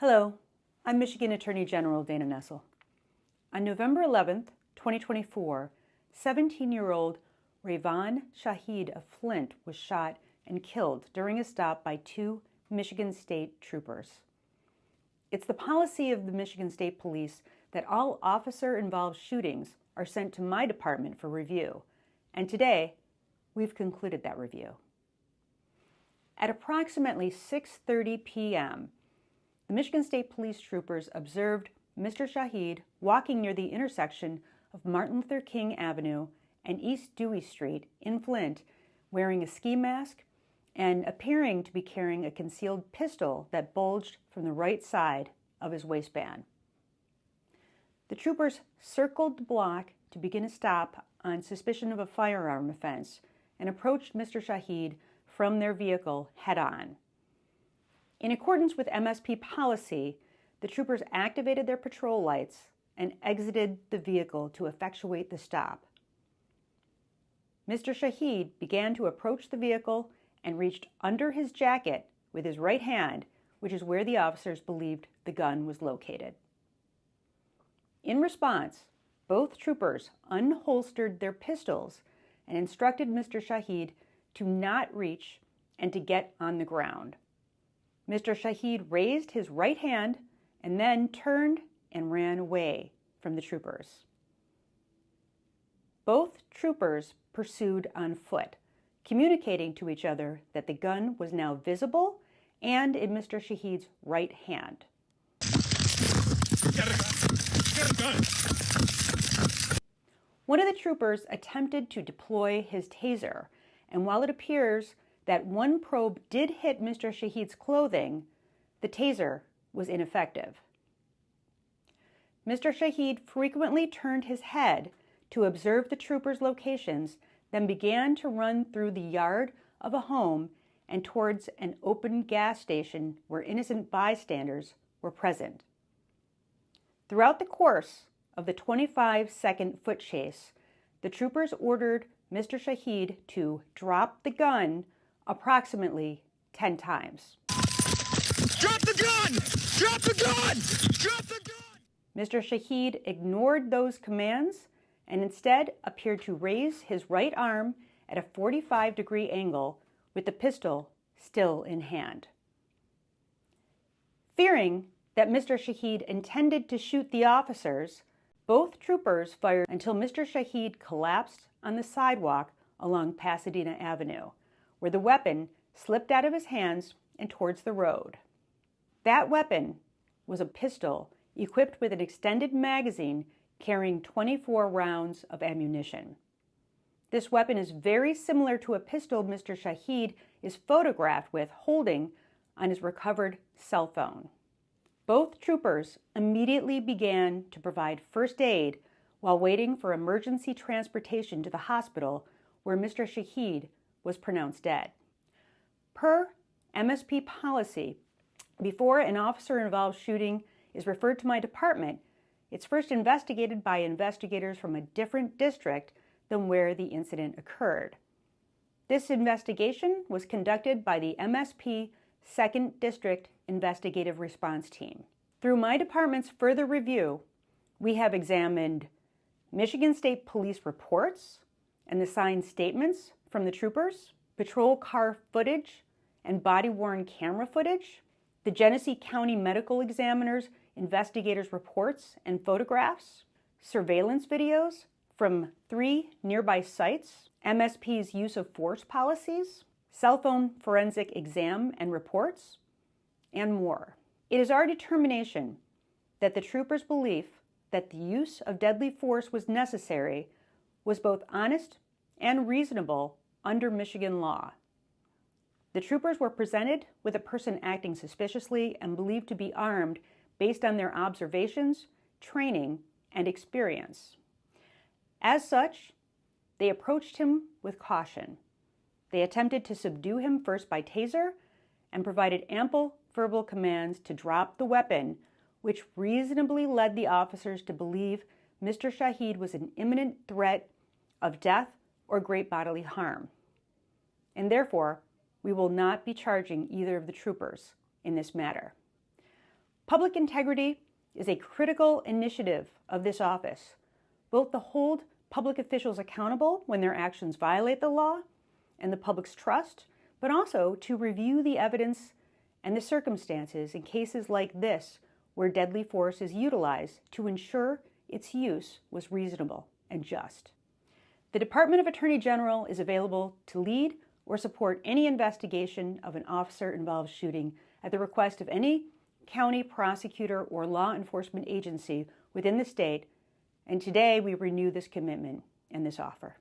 Hello, I'm Michigan Attorney General Dana Nessel. On November 11th, 2024, 17-year-old Rayvon Shaheed of Flint was shot and killed during a stop by two Michigan State troopers. It's the policy of the Michigan State Police that all officer-involved shootings are sent to my department for review, and today we've concluded that review. At approximately 6:30 p.m., the Michigan State Police troopers observed Mr. Shaheed walking near the intersection of Martin Luther King Avenue and East Dewey Street in Flint, wearing a ski mask and appearing to be carrying a concealed pistol that bulged from the right side of his waistband. The troopers circled the block to begin a stop on suspicion of a firearm offense and approached Mr. Shaheed from their vehicle head-on. In accordance with MSP policy, the troopers activated their patrol lights and exited the vehicle to effectuate the stop. Mr. Shaheed began to approach the vehicle and reached under his jacket with his right hand, which is where the officers believed the gun was located. In response, both troopers unholstered their pistols and instructed Mr. Shaheed to not reach and to get on the ground. Mr. Shaheed raised his right hand and then turned and ran away from the troopers. Both troopers pursued on foot, communicating to each other that the gun was now visible and in Mr. Shaheed's right hand. One of the troopers attempted to deploy his taser, and while it appears that one probe did hit Mr. Shaheed's clothing, the taser was ineffective. Mr. Shaheed frequently turned his head to observe the troopers' locations, then began to run through the yard of a home and towards an open gas station where innocent bystanders were present. Throughout the course of the 25-second foot chase, the troopers ordered Mr. Shaheed to drop the gun approximately 10 times. Drop the gun! Drop the gun! Drop the gun! Mr. Shaheed ignored those commands and instead appeared to raise his right arm at a 45-degree angle with the pistol still in hand. Fearing that Mr. Shaheed intended to shoot the officers, both troopers fired until Mr. Shaheed collapsed on the sidewalk along Pasadena Avenue, where the weapon slipped out of his hands and towards the road. That weapon was a pistol equipped with an extended magazine carrying 24 rounds of ammunition. This weapon is very similar to a pistol Mr. Shaheed is photographed with holding on his recovered cell phone. Both troopers immediately began to provide first aid while waiting for emergency transportation to the hospital where Mr. Shaheed was pronounced dead. Per MSP policy, before an officer-involved shooting is referred to my department, it's first investigated by investigators from a different district than where the incident occurred. This investigation was conducted by the MSP 2nd District Investigative Response Team. Through my department's further review, we have examined Michigan State Police reports and the signed statements from the troopers, patrol car footage and body-worn camera footage, the Genesee County Medical Examiner's investigators' reports and photographs, surveillance videos from 3 nearby sites, MSP's use of force policies, cell phone forensic exam and reports, and more. It is our determination that the troopers' belief that the use of deadly force was necessary was both honest and reasonable under Michigan law. The troopers were presented with a person acting suspiciously and believed to be armed based on their observations, training, and experience. As such, they approached him with caution. They attempted to subdue him first by taser and provided ample verbal commands to drop the weapon, which reasonably led the officers to believe Mr. Shaheed was an imminent threat of death or great bodily harm. And therefore, we will not be charging either of the troopers in this matter. Public integrity is a critical initiative of this office, both to hold public officials accountable when their actions violate the law and the public's trust, but also to review the evidence and the circumstances in cases like this where deadly force is utilized to ensure its use was reasonable and just. The Department of Attorney General is available to lead or support any investigation of an officer-involved shooting at the request of any county prosecutor or law enforcement agency within the state, and today we renew this commitment and this offer.